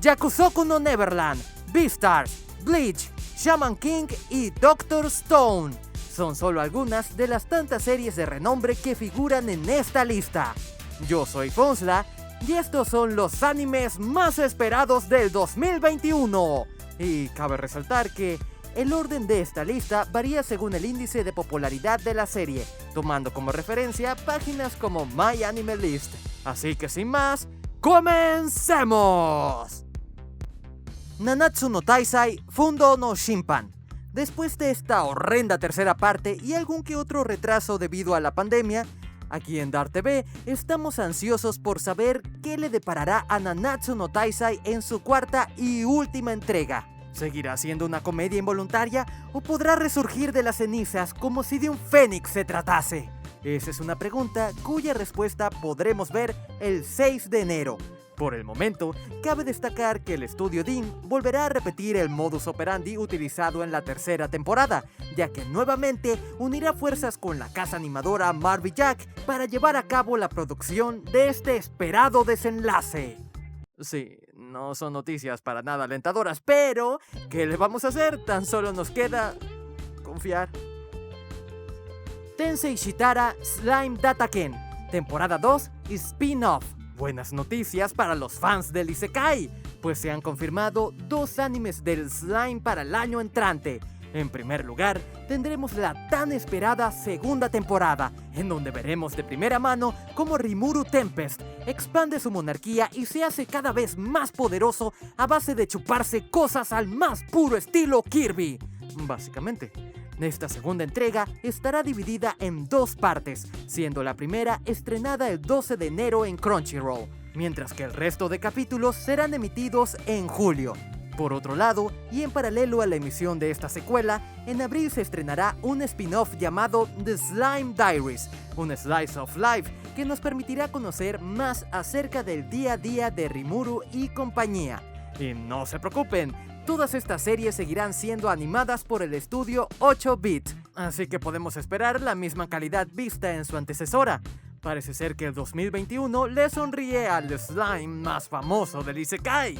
Yakusoku no Neverland, Beastars, Bleach, Shaman King y Doctor Stone. Son solo algunas de las tantas series de renombre que figuran en esta lista. Yo soy Fonsla y estos son los animes más esperados del 2021. Y cabe resaltar que el orden de esta lista varía según el índice de popularidad de la serie, tomando como referencia páginas como My Anime List. Así que sin más, ¡comencemos! Nanatsu no Taizai Fundo no Shimpan. Después de esta horrenda tercera parte y algún que otro retraso debido a la pandemia, aquí en Dart TV estamos ansiosos por saber qué le deparará a Nanatsu no Taizai en su cuarta y última entrega. ¿Seguirá siendo una comedia involuntaria o podrá resurgir de las cenizas como si de un fénix se tratase? Esa es una pregunta cuya respuesta podremos ver el 6 de enero. Por el momento, cabe destacar que el estudio Dean volverá a repetir el modus operandi utilizado en la tercera temporada, ya que nuevamente unirá fuerzas con la casa animadora Marvel Jack para llevar a cabo la producción de este esperado desenlace. Sí, no son noticias para nada alentadoras, pero ¿qué le vamos a hacer? Tan solo nos queda confiar. Tensei Shitara Slime Dataken, temporada 2 y spin-off. Buenas noticias para los fans del Isekai, pues se han confirmado 2 animes del slime para el año entrante. En primer lugar, tendremos la tan esperada segunda temporada, en donde veremos de primera mano cómo Rimuru Tempest expande su monarquía y se hace cada vez más poderoso a base de chuparse cosas al más puro estilo Kirby. Básicamente, esta segunda entrega estará dividida en 2 partes, siendo la primera estrenada el 12 de enero en Crunchyroll, mientras que el resto de capítulos serán emitidos en julio. Por otro lado, y en paralelo a la emisión de esta secuela, en abril se estrenará un spin-off llamado The Slime Diaries, un slice of life que nos permitirá conocer más acerca del día a día de Rimuru y compañía. Y no se preocupen, todas estas series seguirán siendo animadas por el estudio 8-bit, así que podemos esperar la misma calidad vista en su antecesora. Parece ser que el 2021 le sonríe al slime más famoso del Isekai.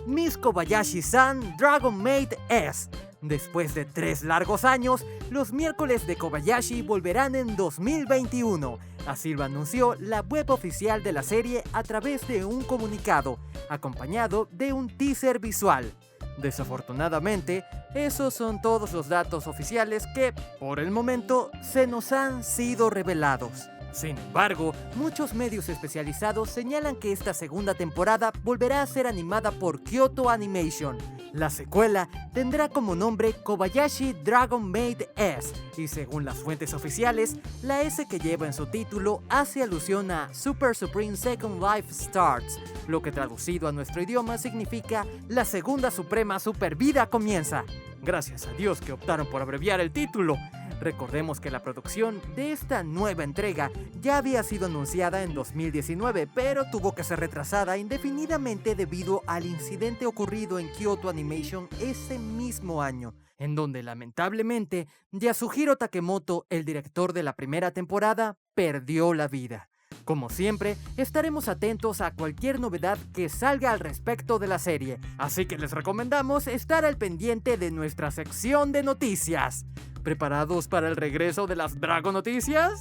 Miss Kobayashi-san Dragon Maid S. Después de 3 largos años, los miércoles de Kobayashi volverán en 2021. Así lo anunció la web oficial de la serie a través de un comunicado, acompañado de un teaser visual. Desafortunadamente, esos son todos los datos oficiales que, por el momento, se nos han sido revelados. Sin embargo, muchos medios especializados señalan que esta segunda temporada volverá a ser animada por Kyoto Animation. La secuela tendrá como nombre Kobayashi Dragon Maid S, y según las fuentes oficiales, la S que lleva en su título hace alusión a Super Supreme Second Life Starts, lo que traducido a nuestro idioma significa La Segunda Suprema Super Vida comienza. Gracias a Dios que optaron por abreviar el título. Recordemos que la producción de esta nueva entrega ya había sido anunciada en 2019, pero tuvo que ser retrasada indefinidamente debido al incidente ocurrido en Kyoto Animation ese mismo año, en donde lamentablemente Yasuhiro Takemoto, el director de la primera temporada, perdió la vida. Como siempre, estaremos atentos a cualquier novedad que salga al respecto de la serie, así que les recomendamos estar al pendiente de nuestra sección de noticias. ¿Preparados para el regreso de las Dragon Noticias?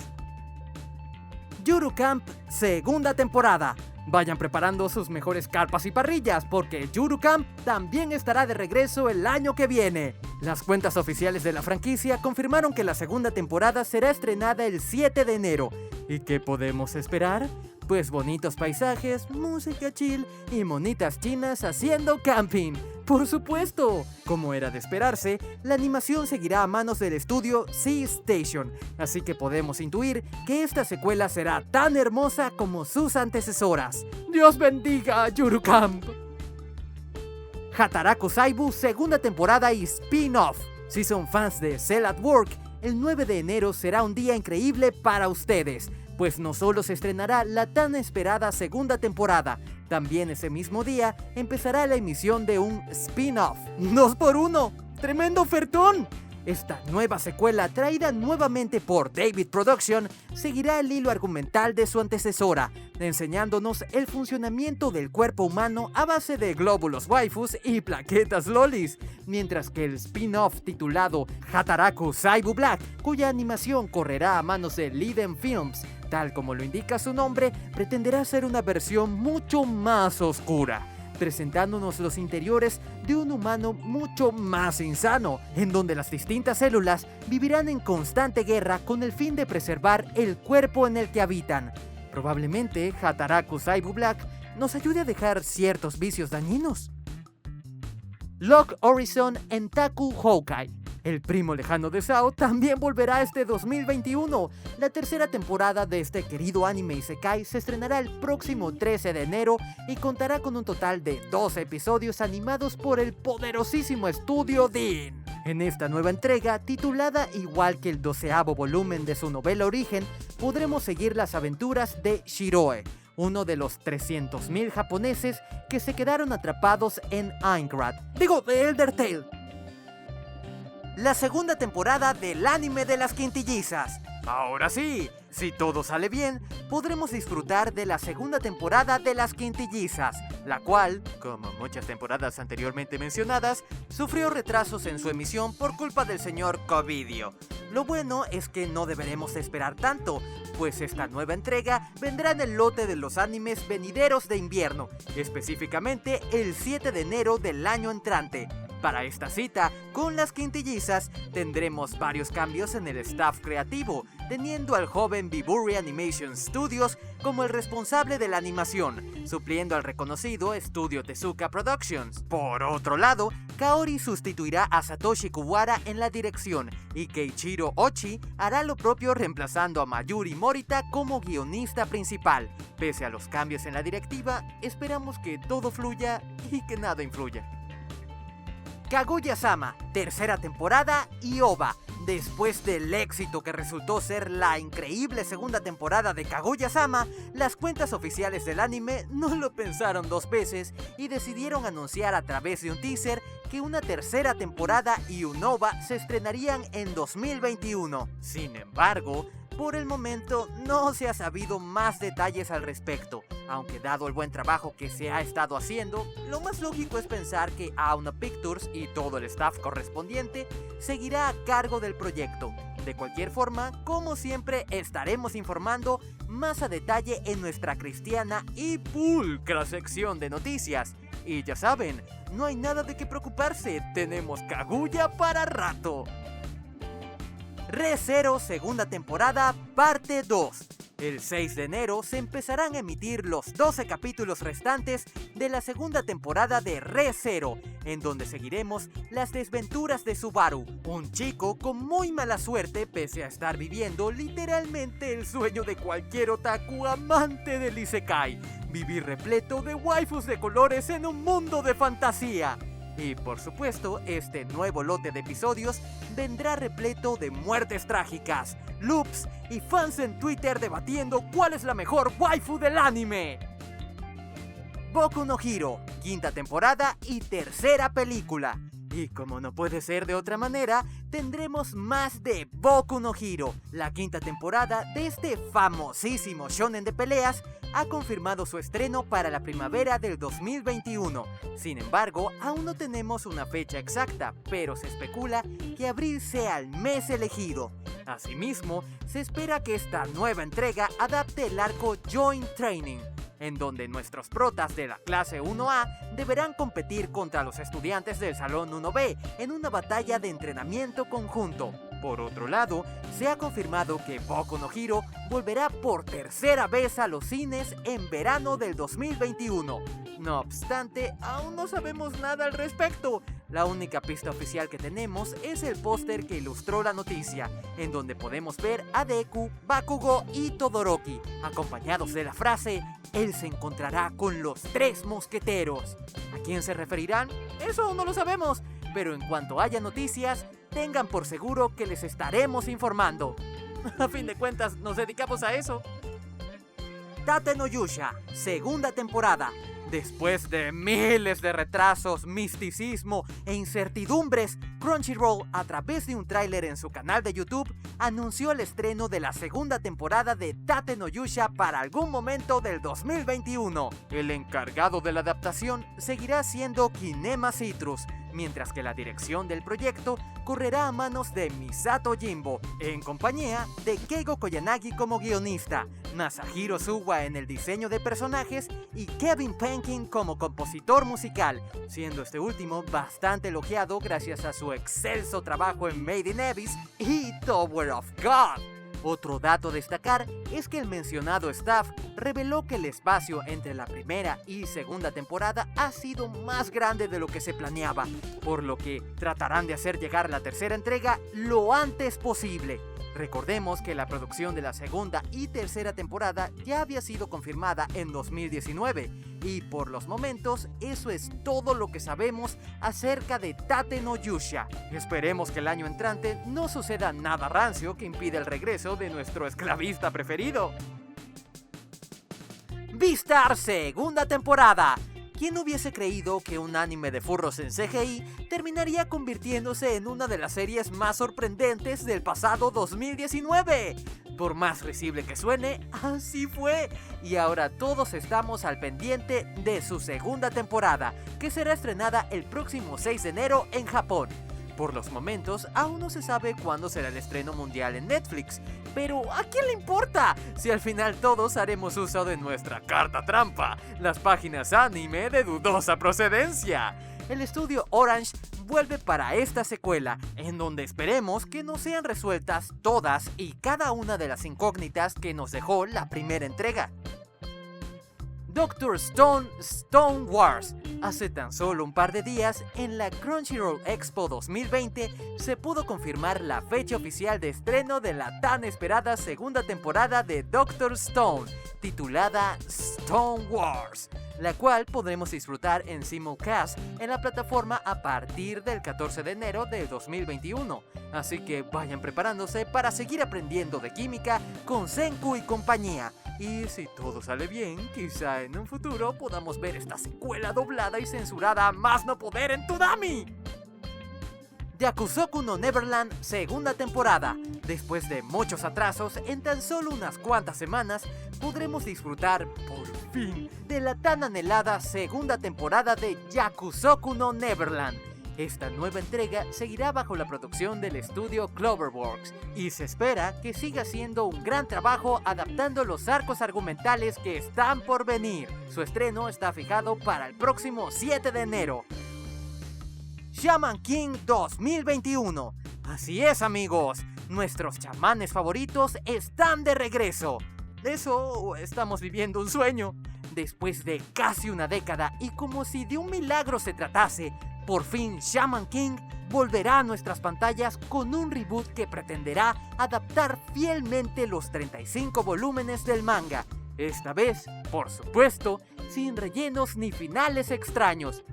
Yuru Camp, segunda temporada. Vayan preparando sus mejores carpas y parrillas, porque Yuru Camp también estará de regreso el año que viene. Las cuentas oficiales de la franquicia confirmaron que la segunda temporada será estrenada el 7 de enero. ¿Y qué podemos esperar? Pues bonitos paisajes, música chill y monitas chinas haciendo camping. ¡Por supuesto! Como era de esperarse, la animación seguirá a manos del estudio Sea Station, así que podemos intuir que esta secuela será tan hermosa como sus antecesoras. ¡Dios bendiga a Yuru Camp! Hataraku Saibu, segunda temporada y spin-off. Si son fans de Cell at Work, el 9 de enero será un día increíble para ustedes, pues no solo se estrenará la tan esperada segunda temporada, también ese mismo día empezará la emisión de un spin-off. ¡2x1! ¡Tremendo ofertón! Esta nueva secuela, traída nuevamente por David Production, seguirá el hilo argumental de su antecesora, enseñándonos el funcionamiento del cuerpo humano a base de glóbulos waifus y plaquetas lolis, mientras que el spin-off titulado Hataraku Saibu Black, cuya animación correrá a manos de Liden Films, tal como lo indica su nombre, pretenderá ser una versión mucho más oscura, presentándonos los interiores de un humano mucho más insano, en donde las distintas células vivirán en constante guerra con el fin de preservar el cuerpo en el que habitan. Probablemente Hataraku Saibu Black nos ayude a dejar ciertos vicios dañinos. Log Horizon en Taku Houkai. El primo lejano de Sao también volverá este 2021. La tercera temporada de este querido anime isekai se estrenará el próximo 13 de enero y contará con un total de 12 episodios animados por el poderosísimo estudio DIN. En esta nueva entrega, titulada igual que el 12º volumen de su novela origen, podremos seguir las aventuras de Shiroe, uno de los 300.000 japoneses que se quedaron atrapados en Aincrad. Digo, de Elder Tale. La segunda temporada del anime de las quintillizas. Ahora sí, si todo sale bien, podremos disfrutar de la segunda temporada de las quintillizas, la cual, como muchas temporadas anteriormente mencionadas, sufrió retrasos en su emisión por culpa del señor Covidio. Lo bueno es que no deberemos esperar tanto, pues esta nueva entrega vendrá en el lote de los animes venideros de invierno, específicamente el 7 de enero del año entrante. Para esta cita, con las quintillizas, tendremos varios cambios en el staff creativo, teniendo al joven Biburi Animation Studios como el responsable de la animación, supliendo al reconocido estudio Tezuka Productions. Por otro lado, Kaori sustituirá a Satoshi Kuwara en la dirección, y Keiichiro Ochi hará lo propio reemplazando a Mayuri Morita como guionista principal. Pese a los cambios en la directiva, esperamos que todo fluya y que nada influya. Kaguya-sama, tercera temporada y OVA. Después del éxito que resultó ser la increíble segunda temporada de Kaguya-sama, las cuentas oficiales del anime no lo pensaron dos veces y decidieron anunciar a través de un teaser que una tercera temporada y un OVA se estrenarían en 2021. Sin embargo, por el momento no se ha sabido más detalles al respecto, aunque dado el buen trabajo que se ha estado haciendo, lo más lógico es pensar que Auna Pictures y todo el staff correspondiente seguirá a cargo del proyecto. De cualquier forma, como siempre, estaremos informando más a detalle en nuestra cristiana y pulcra sección de noticias. Y ya saben, no hay nada de qué preocuparse, tenemos Kaguya para rato. Re:Zero segunda temporada parte 2. El 6 de enero se empezarán a emitir los 12 capítulos restantes de la segunda temporada de Re:Zero, en donde seguiremos las desventuras de Subaru, un chico con muy mala suerte pese a estar viviendo literalmente el sueño de cualquier otaku amante del isekai, vivir repleto de waifus de colores en un mundo de fantasía. Y por supuesto, este nuevo lote de episodios vendrá repleto de muertes trágicas, loops y fans en Twitter debatiendo cuál es la mejor waifu del anime. Boku no Hero, quinta temporada y tercera película. Y como no puede ser de otra manera, tendremos más de Boku no Hero. La quinta temporada de este famosísimo shonen de peleas ha confirmado su estreno para la primavera del 2021. Sin embargo, aún no tenemos una fecha exacta, pero se especula que abril sea el mes elegido. Asimismo, se espera que esta nueva entrega adapte el arco Joint Training, en donde nuestros protas de la clase 1A deberán competir contra los estudiantes del Salón 1B en una batalla de entrenamiento conjunto. Por otro lado, se ha confirmado que Boku no Hero volverá por tercera vez a los cines en verano del 2021. No obstante, aún no sabemos nada al respecto. La única pista oficial que tenemos es el póster que ilustró la noticia, en donde podemos ver a Deku, Bakugo y Todoroki, acompañados de la frase "Él se encontrará con los 3 mosqueteros". ¿A quién se referirán? Eso aún no lo sabemos, pero en cuanto haya noticias, tengan por seguro que les estaremos informando. A fin de cuentas, nos dedicamos a eso. Tate no Yusha, segunda temporada. Después de miles de retrasos, misticismo e incertidumbres, Crunchyroll, a través de un tráiler en su canal de YouTube, anunció el estreno de la segunda temporada de Tate no Yusha para algún momento del 2021. El encargado de la adaptación seguirá siendo Kinema Citrus, mientras que la dirección del proyecto correrá a manos de Misato Jimbo, en compañía de Keigo Koyanagi como guionista, Masahiro Suwa en el diseño de personajes y Kevin Penkin como compositor musical, siendo este último bastante elogiado gracias a su excelso trabajo en Made in Abyss y Tower of God. Otro dato a destacar es que el mencionado staff reveló que el espacio entre la primera y segunda temporada ha sido más grande de lo que se planeaba, por lo que tratarán de hacer llegar la tercera entrega lo antes posible. Recordemos que la producción de la segunda y tercera temporada ya había sido confirmada en 2019 y por los momentos eso es todo lo que sabemos acerca de Tate no Yusha. Esperemos que el año entrante no suceda nada rancio que impida el regreso de nuestro esclavista preferido. Beastar segunda temporada. ¿Quién hubiese creído que un anime de furros en CGI terminaría convirtiéndose en una de las series más sorprendentes del pasado 2019? Por más risible que suene, así fue. Y ahora todos estamos al pendiente de su segunda temporada, que será estrenada el próximo 6 de enero en Japón. Por los momentos, aún no se sabe cuándo será el estreno mundial en Netflix, pero ¿a quién le importa? Si al final todos haremos uso de nuestra carta trampa, las páginas anime de dudosa procedencia. El estudio Orange vuelve para esta secuela, en donde esperemos que nos sean resueltas todas y cada una de las incógnitas que nos dejó la primera entrega. Dr. Stone Wars. Hace tan solo un par de días, en la Crunchyroll Expo 2020, se pudo confirmar la fecha oficial de estreno de la tan esperada segunda temporada de Dr. Stone, titulada Stone Wars, la cual podremos disfrutar en simulcast en la plataforma a partir del 14 de enero del 2021. Así que vayan preparándose para seguir aprendiendo de química con Senku y compañía. Y si todo sale bien, quizá en un futuro podamos ver esta secuela doblada y censurada a más no poder en Toonami. Yakusoku no Neverland segunda temporada. Después de muchos atrasos, en tan solo unas cuantas semanas, podremos disfrutar, por fin, de la tan anhelada segunda temporada de Yakusoku no Neverland. Esta nueva entrega seguirá bajo la producción del estudio Cloverworks y se espera que siga siendo un gran trabajo adaptando los arcos argumentales que están por venir. Su estreno está fijado para el próximo 7 de enero. Shaman King 2021. Así es, amigos, nuestros chamanes favoritos están de regreso. Eso, estamos viviendo un sueño. Después de casi una década y como si de un milagro se tratase, por fin Shaman King volverá a nuestras pantallas con un reboot que pretenderá adaptar fielmente los 35 volúmenes del manga. Esta vez, por supuesto, sin rellenos ni finales extraños.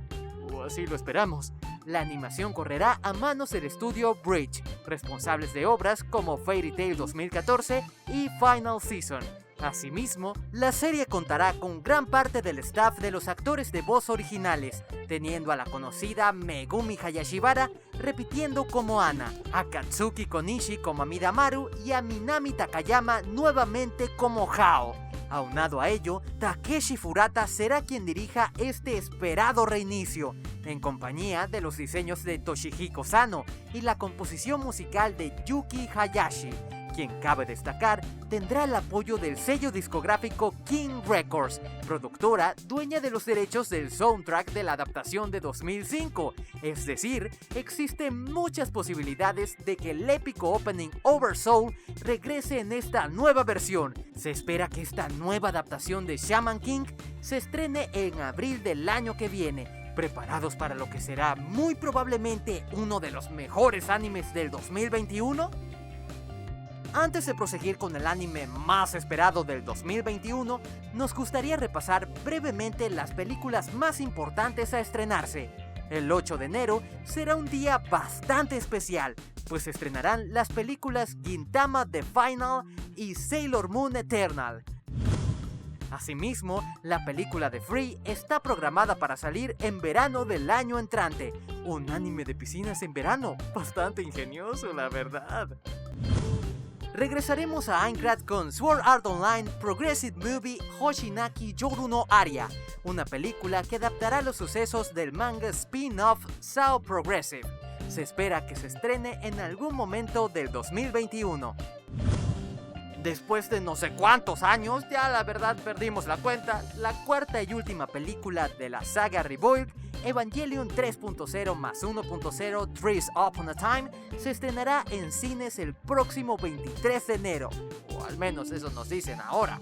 O así lo esperamos. La animación correrá a manos del estudio Bridge, responsables de obras como Fairy Tail 2014 y Final Season. Asimismo, la serie contará con gran parte del staff de los actores de voz originales, teniendo a la conocida Megumi Hayashibara repitiendo como Ana, a Katsuki Konishi como Amidamaru y a Minami Takayama nuevamente como Hao. Aunado a ello, Takeshi Furata será quien dirija este esperado reinicio, en compañía de los diseños de Toshihiko Sano y la composición musical de Yuki Hayashi, quien cabe destacar tendrá el apoyo del sello discográfico King Records, productora dueña de los derechos del soundtrack de la adaptación de 2005, es decir, existen muchas posibilidades de que el épico opening Oversoul regrese en esta nueva versión. Se espera que esta nueva adaptación de Shaman King se estrene en abril del año que viene. ¿Preparados para lo que será muy probablemente uno de los mejores animes del 2021? Antes de proseguir con el anime más esperado del 2021, nos gustaría repasar brevemente las películas más importantes a estrenarse. El 8 de enero será un día bastante especial, pues se estrenarán las películas Gintama The Final y Sailor Moon Eternal. Asimismo, la película de Free está programada para salir en verano del año entrante. Un anime de piscinas en verano, bastante ingenioso, la verdad. regresaremos a Aincrad con Sword Art Online Progressive Movie Hoshinaki Yoru no Aria, una película que adaptará los sucesos del manga spin-off SAO Progressive. Se espera que se estrene en algún momento del 2021. Después de no sé cuántos años, ya la verdad perdimos la cuenta, la cuarta y última película de la saga Rebuild, Evangelion 3.0 más 1.0 Trees Upon a Time, se estrenará en cines el próximo 23 de enero, o al menos eso nos dicen ahora.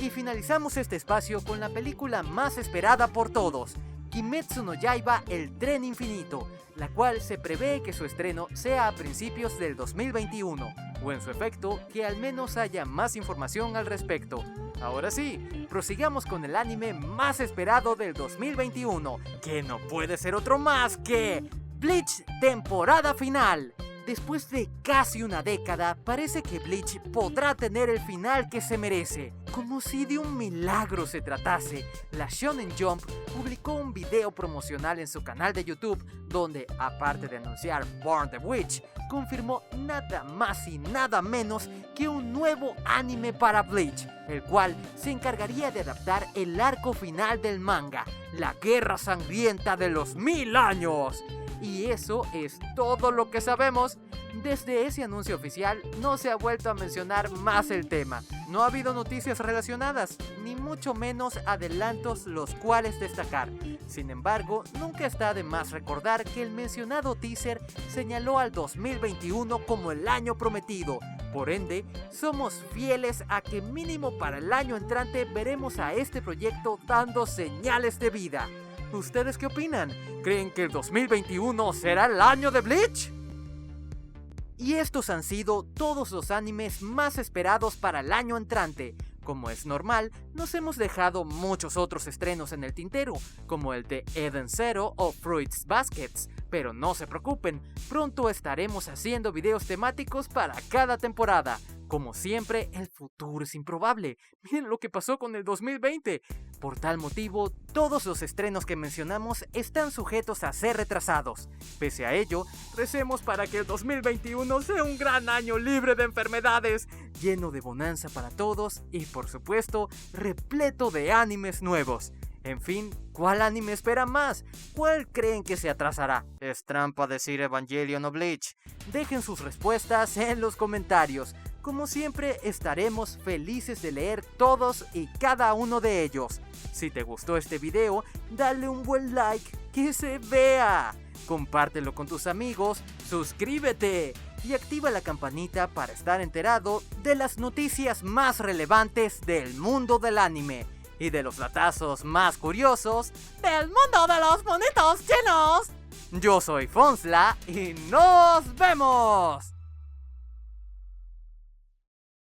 Y finalizamos este espacio con la película más esperada por todos, Kimetsu no Yaiba El Tren Infinito, la cual se prevé que su estreno sea a principios del 2021, o en su efecto, que al menos haya más información al respecto. Ahora sí, prosigamos con el anime más esperado del 2021, que no puede ser otro más que Bleach temporada final. Después de casi una década, parece que Bleach podrá tener el final que se merece. Como si de un milagro se tratase, la Shonen Jump publicó un video promocional en su canal de YouTube, donde, aparte de anunciar Born the Witch, confirmó nada más y nada menos que un nuevo anime para Bleach, el cual se encargaría de adaptar el arco final del manga, la Guerra Sangrienta de los 1000 años. Y eso es todo lo que sabemos. Desde ese anuncio oficial no se ha vuelto a mencionar más el tema. No ha habido noticias relacionadas, ni mucho menos adelantos los cuales destacar. Sin embargo, nunca está de más recordar que el mencionado teaser señaló al 2021 como el año prometido. Por ende, somos fieles a que mínimo para el año entrante veremos a este proyecto dando señales de vida. ¿Ustedes qué opinan? ¿Creen que el 2021 será el año de Bleach? Y estos han sido todos los animes más esperados para el año entrante. Como es normal, nos hemos dejado muchos otros estrenos en el tintero, como el de Eden Zero o Fruits Baskets, pero no se preocupen, pronto estaremos haciendo videos temáticos para cada temporada. Como siempre, el futuro es improbable. Miren lo que pasó con el 2020. Por tal motivo, todos los estrenos que mencionamos están sujetos a ser retrasados. Pese a ello, recemos para que el 2021 sea un gran año libre de enfermedades, lleno de bonanza para todos y, por supuesto, repleto de animes nuevos. En fin, ¿cuál anime espera más? ¿Cuál creen que se atrasará? Es trampa decir Evangelion o Bleach. Dejen sus respuestas en los comentarios. Como siempre, estaremos felices de leer todos y cada uno de ellos. Si te gustó este video, dale un buen like, que se vea. Compártelo con tus amigos, suscríbete y activa la campanita para estar enterado de las noticias más relevantes del mundo del anime y de los datazos más curiosos del mundo de los monitos chinos. Yo soy Fonsla y nos vemos.